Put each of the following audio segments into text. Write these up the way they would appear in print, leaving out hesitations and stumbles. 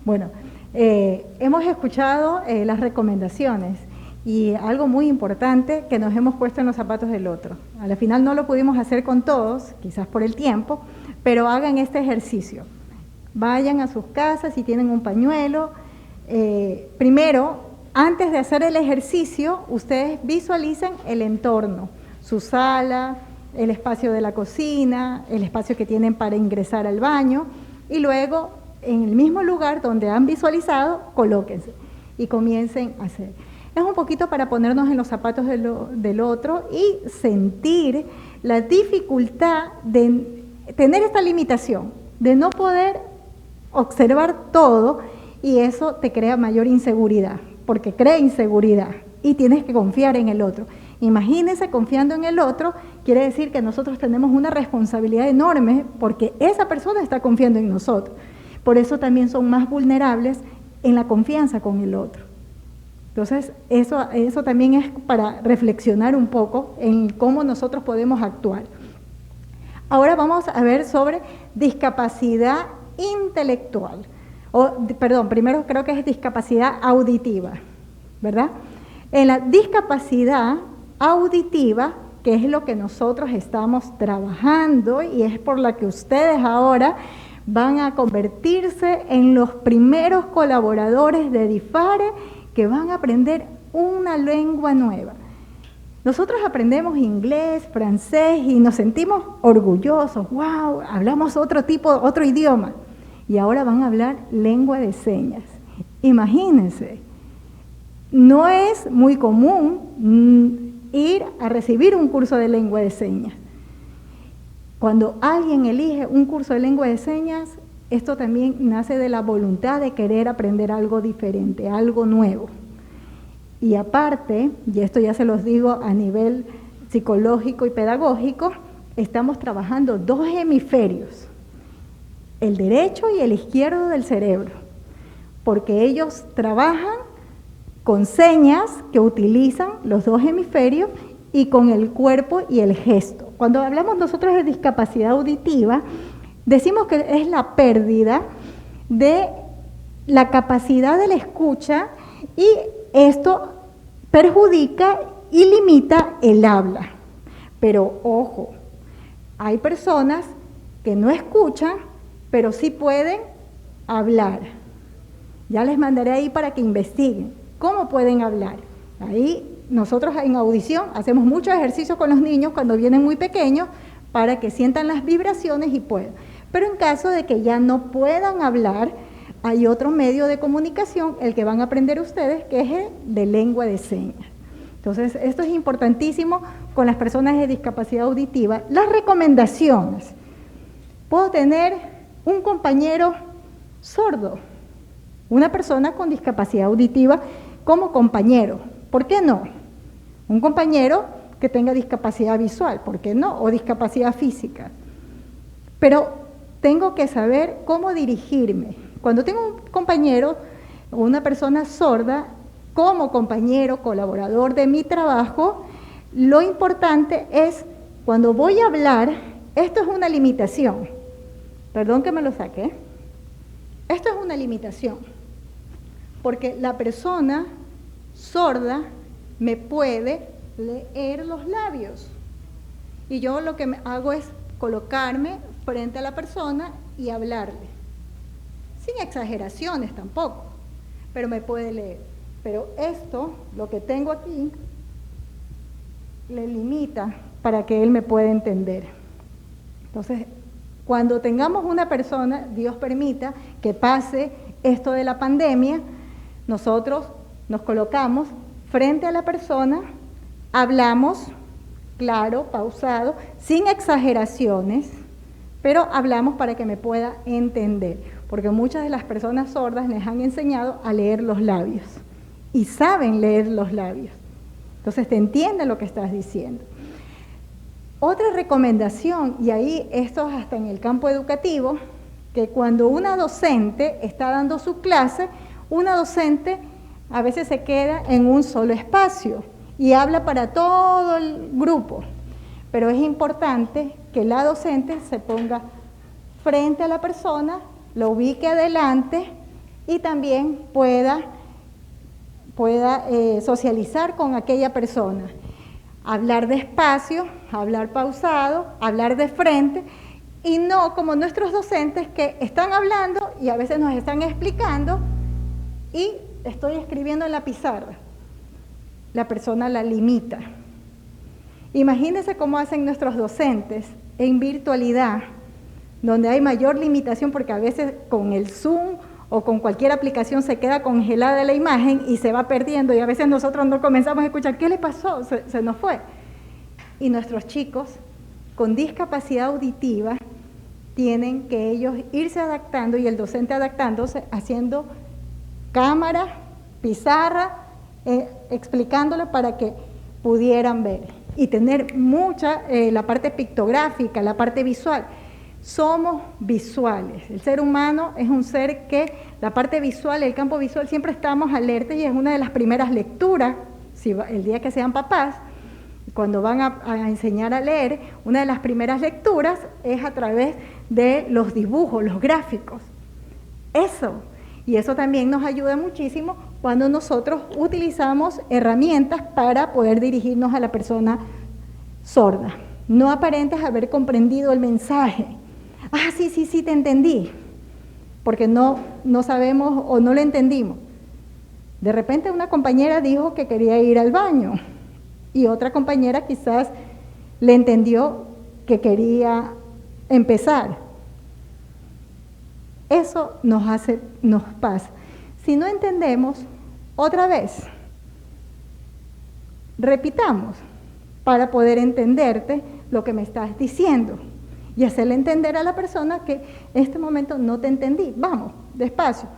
Bueno, hemos escuchado las recomendaciones y algo muy importante que nos hemos puesto en los zapatos del otro. A la final no lo pudimos hacer con todos, quizás por el tiempo, pero hagan este ejercicio. Vayan a sus casas si tienen un pañuelo. Primero, antes de hacer el ejercicio, ustedes visualicen el entorno, su sala, el espacio de la cocina, el espacio que tienen para ingresar al baño, y luego en el mismo lugar donde han visualizado, colóquense y comiencen a hacer. Es un poquito para ponernos en los zapatos del otro y sentir la dificultad de tener esta limitación, de no poder observar todo, y eso te crea mayor inseguridad, porque crea inseguridad y tienes que confiar en el otro. Imagínense, confiando en el otro, quiere decir que nosotros tenemos una responsabilidad enorme porque esa persona está confiando en nosotros. Por eso también son más vulnerables en la confianza con el otro. Entonces, eso también es para reflexionar un poco en cómo nosotros podemos actuar. Ahora vamos a ver sobre discapacidad intelectual. Primero creo que es discapacidad auditiva, ¿verdad? En la discapacidad auditiva, que es lo que nosotros estamos trabajando y es por la que ustedes ahora van a convertirse en los primeros colaboradores de DIFARE que van a aprender una lengua nueva. Nosotros aprendemos inglés, francés y nos sentimos orgullosos. ¡Wow! Hablamos otro idioma. Y ahora van a hablar lengua de señas. Imagínense, no es muy común ir a recibir un curso de lengua de señas. Cuando alguien elige un curso de lengua de señas, esto también nace de la voluntad de querer aprender algo diferente, algo nuevo. Y aparte, y esto ya se los digo a nivel psicológico y pedagógico, estamos trabajando dos hemisferios, el derecho y el izquierdo del cerebro, porque ellos trabajan con señas que utilizan los dos hemisferios y con el cuerpo y el gesto. Cuando hablamos nosotros de discapacidad auditiva, decimos que es la pérdida de la capacidad de la escucha y esto perjudica y limita el habla. Pero ojo, hay personas que no escuchan, pero sí pueden hablar. Ya les mandaré ahí para que investiguen cómo pueden hablar. Ahí nosotros en audición hacemos muchos ejercicios con los niños cuando vienen muy pequeños para que sientan las vibraciones y puedan. Pero en caso de que ya no puedan hablar, hay otro medio de comunicación, el que van a aprender ustedes, que es el de lengua de señas. Entonces, esto es importantísimo con las personas de discapacidad auditiva. Las recomendaciones. Puedo tener un compañero sordo, una persona con discapacidad auditiva como compañero. ¿Por qué no? Un compañero que tenga discapacidad visual, ¿por qué no? O discapacidad física. Pero tengo que saber cómo dirigirme. Cuando tengo un compañero o una persona sorda, como compañero, colaborador de mi trabajo, lo importante es, cuando voy a hablar, esto es una limitación. Perdón que me lo saque. Esto es una limitación. Porque la persona sorda me puede leer los labios. Y yo lo que hago es colocarme frente a la persona y hablarle. Sin exageraciones tampoco, pero me puede leer. Pero esto, lo que tengo aquí, le limita para que él me pueda entender. Entonces, cuando tengamos una persona, Dios permita que pase esto de la pandemia, nosotros nos colocamos frente a la persona, hablamos, claro, pausado, sin exageraciones, pero hablamos para que me pueda entender, porque muchas de las personas sordas les han enseñado a leer los labios y saben leer los labios. Entonces te entienden lo que estás diciendo. Otra recomendación, y ahí esto es hasta en el campo educativo, que cuando una docente está dando su clase, una docente a veces se queda en un solo espacio y habla para todo el grupo, pero es importante que la docente se ponga frente a la persona, lo ubique adelante y también pueda socializar con aquella persona. Hablar despacio, hablar pausado, hablar de frente, y no como nuestros docentes que están hablando y a veces nos están explicando y estoy escribiendo en la pizarra. La persona la limita. Imagínense cómo hacen nuestros docentes en virtualidad, donde hay mayor limitación porque a veces con el Zoom o con cualquier aplicación se queda congelada la imagen y se va perdiendo y a veces nosotros no comenzamos a escuchar, ¿qué le pasó? Se nos fue. Y nuestros chicos con discapacidad auditiva tienen que ellos irse adaptando y el docente adaptándose, haciendo cámara, pizarra, explicándole para que pudieran ver y tener mucha, la parte pictográfica, la parte visual. Somos visuales. El ser humano es un ser que la parte visual, el campo visual, siempre estamos alertas y es una de las primeras lecturas, el día que sean papás, cuando van a enseñar a leer, una de las primeras lecturas es a través de los dibujos, los gráficos. Y eso también nos ayuda muchísimo cuando nosotros utilizamos herramientas para poder dirigirnos a la persona sorda. No aparentes haber comprendido el mensaje. Ah, sí, te entendí, porque no sabemos o no lo entendimos. De repente una compañera dijo que quería ir al baño y otra compañera quizás le entendió que quería empezar. Eso nos pasa. Si no entendemos, otra vez, repitamos para poder entenderte lo que me estás diciendo y hacerle entender a la persona que en este momento no te entendí. Vamos, despacio,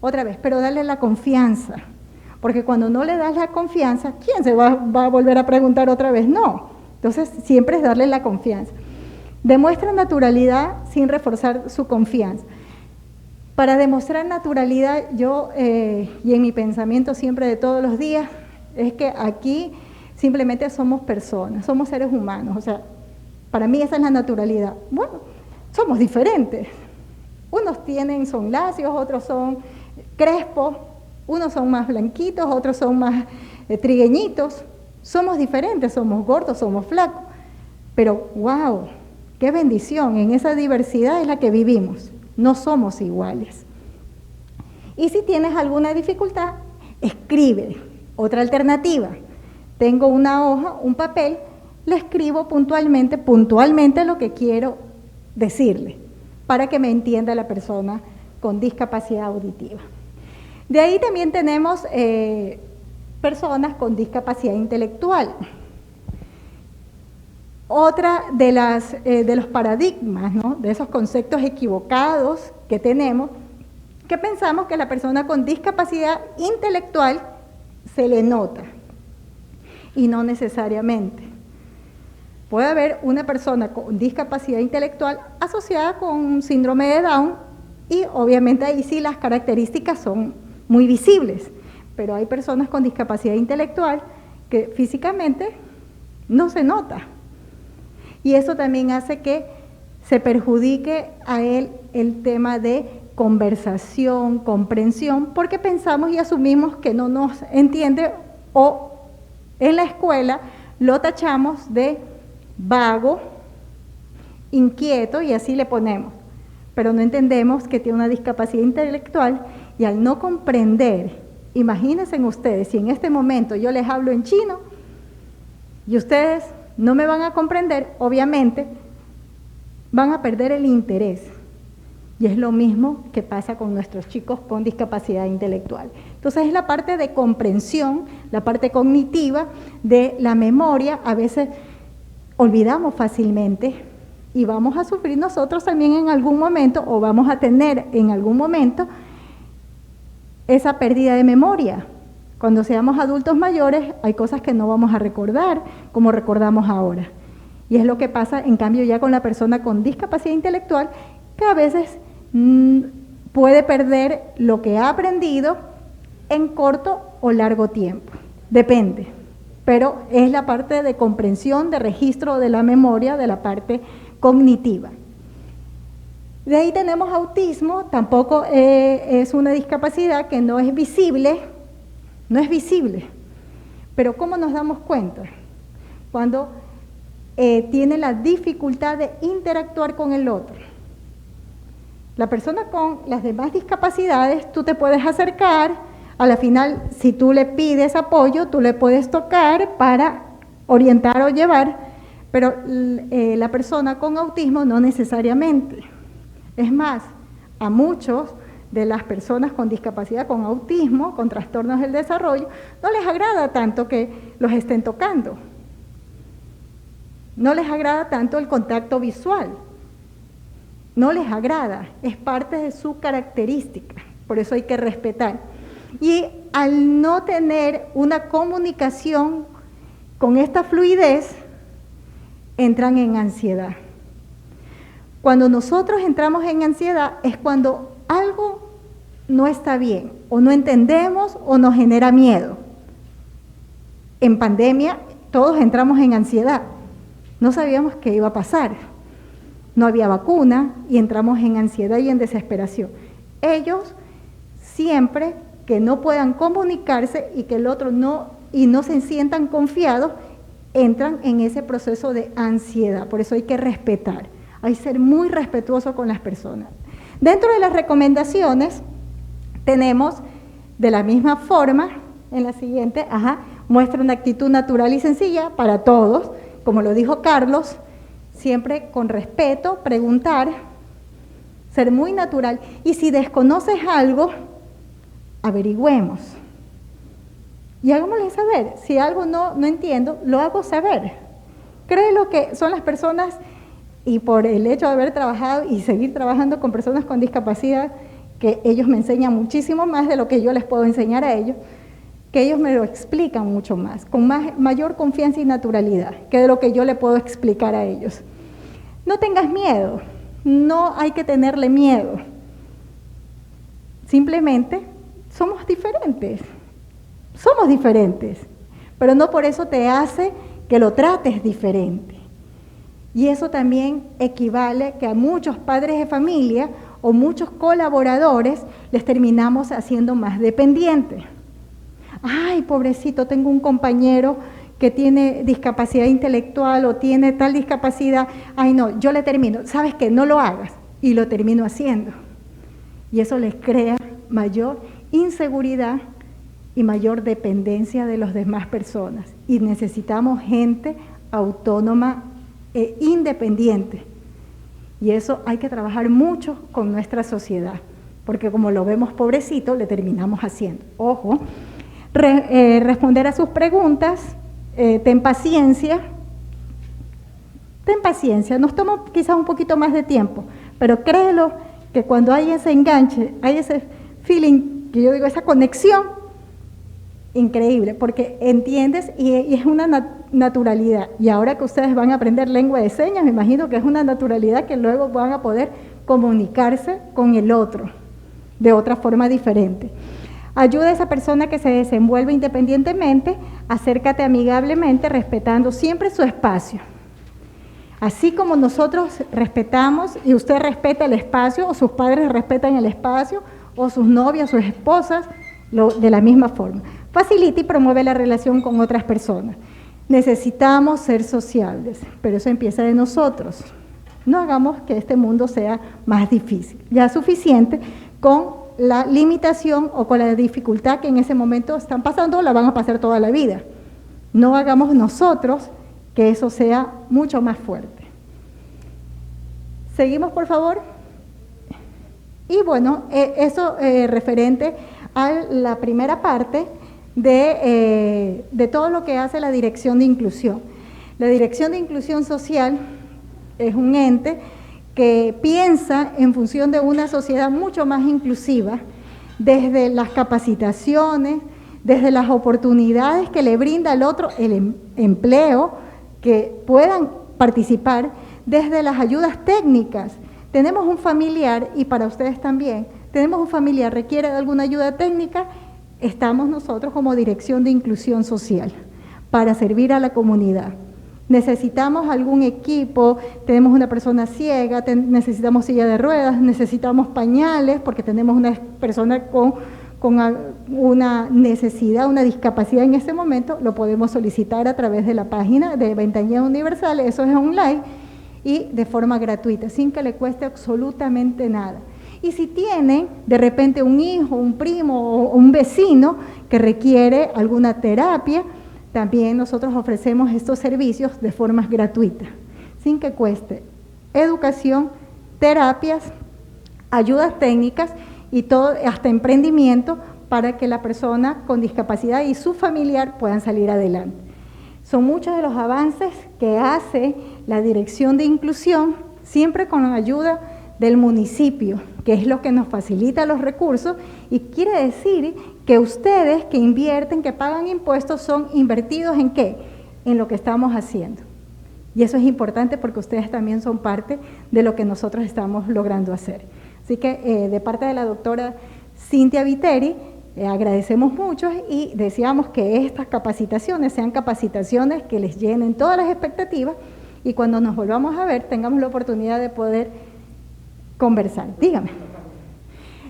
otra vez, pero darle la confianza, porque cuando no le das la confianza, ¿quién se va a volver a preguntar otra vez? No, entonces siempre es darle la confianza. Demuestra naturalidad sin reforzar su confianza. Para demostrar naturalidad, yo, y en mi pensamiento siempre de todos los días, es que aquí simplemente somos personas, somos seres humanos, o sea, para mí esa es la naturalidad. Bueno, somos diferentes. Unos son lacios, otros son crespos, unos son más blanquitos, otros son más trigueñitos. Somos diferentes, somos gordos, somos flacos. Pero, wow, qué bendición, en esa diversidad es la que vivimos. No somos iguales. Y si tienes alguna dificultad, escribe. Otra alternativa. Tengo una hoja, un papel, le escribo puntualmente lo que quiero decirle, para que me entienda la persona con discapacidad auditiva. De ahí también tenemos personas con discapacidad intelectual. Otra de los paradigmas, ¿no?, de esos conceptos equivocados que tenemos, que pensamos que la persona con discapacidad intelectual se le nota, y no necesariamente. Puede haber una persona con discapacidad intelectual asociada con un síndrome de Down y obviamente ahí sí las características son muy visibles, pero hay personas con discapacidad intelectual que físicamente no se nota. Y eso también hace que se perjudique a él el tema de conversación, comprensión, porque pensamos y asumimos que no nos entiende o en la escuela lo tachamos de vago, inquieto y así le ponemos. Pero no entendemos que tiene una discapacidad intelectual y al no comprender, imagínense ustedes, si en este momento yo les hablo en chino y ustedes no me van a comprender, obviamente van a perder el interés. Y es lo mismo que pasa con nuestros chicos con discapacidad intelectual. Entonces es la parte de comprensión, la parte cognitiva de la memoria, a veces olvidamos fácilmente y vamos a sufrir nosotros también en algún momento o vamos a tener en algún momento esa pérdida de memoria. Cuando seamos adultos mayores hay cosas que no vamos a recordar como recordamos ahora. Y es lo que pasa en cambio ya con la persona con discapacidad intelectual, que a veces puede perder lo que ha aprendido en corto o largo tiempo, depende, pero es la parte de comprensión, de registro de la memoria, de la parte cognitiva. De ahí tenemos autismo, tampoco es una discapacidad que no es visible, pero ¿cómo nos damos cuenta? Cuando tiene la dificultad de interactuar con el otro. La persona con las demás discapacidades, tú te puedes acercar, a la final, si tú le pides apoyo, tú le puedes tocar para orientar o llevar, pero la persona con autismo no necesariamente. Es más, a muchos de las personas con discapacidad, con autismo, con trastornos del desarrollo, no les agrada tanto que los estén tocando. No les agrada tanto el contacto visual. No les agrada, es parte de su característica, por eso hay que respetar. Y al no tener una comunicación con esta fluidez, entran en ansiedad. Cuando nosotros entramos en ansiedad es cuando algo no está bien, o no entendemos, o nos genera miedo. En pandemia todos entramos en ansiedad, no sabíamos qué iba a pasar. No había vacuna y entramos en ansiedad y en desesperación. Ellos siempre que no puedan comunicarse y que el otro no se sientan confiados, entran en ese proceso de ansiedad. Por eso hay que respetar, hay que ser muy respetuoso con las personas. Dentro de las recomendaciones tenemos de la misma forma, en la siguiente, muestra una actitud natural y sencilla para todos, como lo dijo Carlos, siempre con respeto, preguntar, ser muy natural. Y si desconoces algo, averigüemos. Y hagámosle saber. Si algo no entiendo, lo hago saber. Créelo que son las personas, y por el hecho de haber trabajado y seguir trabajando con personas con discapacidad, que ellos me enseñan muchísimo más de lo que yo les puedo enseñar a ellos, que ellos me lo explican mucho más, con mayor confianza y naturalidad, que de lo que yo le puedo explicar a ellos. No tengas miedo, no hay que tenerle miedo. Simplemente somos diferentes, pero no por eso te hace que lo trates diferente. Y eso también equivale que a muchos padres de familia o muchos colaboradores les terminamos haciendo más dependientes. Ay, pobrecito, tengo un compañero que tiene discapacidad intelectual o tiene tal discapacidad, ay no, yo le termino, ¿sabes qué? No lo hagas, y lo termino haciendo. Y eso les crea mayor inseguridad y mayor dependencia de las demás personas. Y necesitamos gente autónoma e independiente. Y eso hay que trabajar mucho con nuestra sociedad, porque como lo vemos pobrecito, le terminamos haciendo. Ojo, responder a sus preguntas, ten paciencia, nos toma quizás un poquito más de tiempo, pero créelo que cuando hay ese enganche, hay ese feeling, que yo digo, esa conexión, increíble, porque entiendes y es una naturalidad. Y ahora que ustedes van a aprender lengua de señas, me imagino que es una naturalidad que luego van a poder comunicarse con el otro de otra forma diferente. Ayuda a esa persona que se desenvuelve independientemente, acércate amigablemente, respetando siempre su espacio. Así como nosotros respetamos y usted respeta el espacio, o sus padres respetan el espacio, o sus novias, sus esposas, de la misma forma. Facilita y promueve la relación con otras personas. Necesitamos ser sociables, pero eso empieza de nosotros. No hagamos que este mundo sea más difícil. Ya es suficiente con la limitación o con la dificultad que en ese momento están pasando, la van a pasar toda la vida. No hagamos nosotros que eso sea mucho más fuerte. Seguimos, por favor. Y bueno, eso referente a la primera parte de todo lo que hace la Dirección de Inclusión. La Dirección de Inclusión Social es un ente que piensa en función de una sociedad mucho más inclusiva, desde las capacitaciones, desde las oportunidades que le brinda al otro el empleo, que puedan participar, desde las ayudas técnicas. Tenemos un familiar, y para ustedes también, tenemos un familiar, requiere de alguna ayuda técnica, estamos nosotros como Dirección de Inclusión Social para servir a la comunidad. necesitamos algún equipo, tenemos una persona ciega, necesitamos silla de ruedas, necesitamos pañales, porque tenemos una persona con una necesidad, una discapacidad en ese momento, lo podemos solicitar a través de la página de Ventanilla Universal, eso es online, y de forma gratuita, sin que le cueste absolutamente nada. Y si tienen de repente un hijo, un primo o un vecino que requiere alguna terapia, también nosotros ofrecemos estos servicios de forma gratuita, sin que cueste. Educación, terapias, ayudas técnicas y todo, hasta emprendimiento, para que la persona con discapacidad y su familiar puedan salir adelante. Son muchos de los avances que hace la Dirección de Inclusión, siempre con la ayuda del municipio, que es lo que nos facilita los recursos, y quiere decir que ustedes que invierten, que pagan impuestos, son invertidos ¿en qué? En lo que estamos haciendo. Y eso es importante porque ustedes también son parte de lo que nosotros estamos logrando hacer. Así que de parte de la doctora Cintia Viteri, agradecemos mucho y deseamos que estas capacitaciones sean capacitaciones que les llenen todas las expectativas y cuando nos volvamos a ver tengamos la oportunidad de poder conversar. Dígame.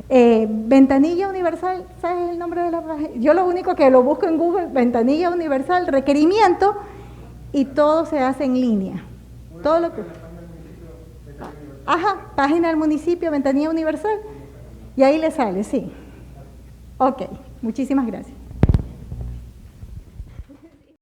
Ventanilla Universal, ¿sabes el nombre de la página? Yo lo único que lo busco en Google, Ventanilla Universal, requerimiento, y todo se hace en línea. Todo lo que... Ajá, página del municipio, Ventanilla Universal, y ahí le sale, sí. Ok, muchísimas gracias.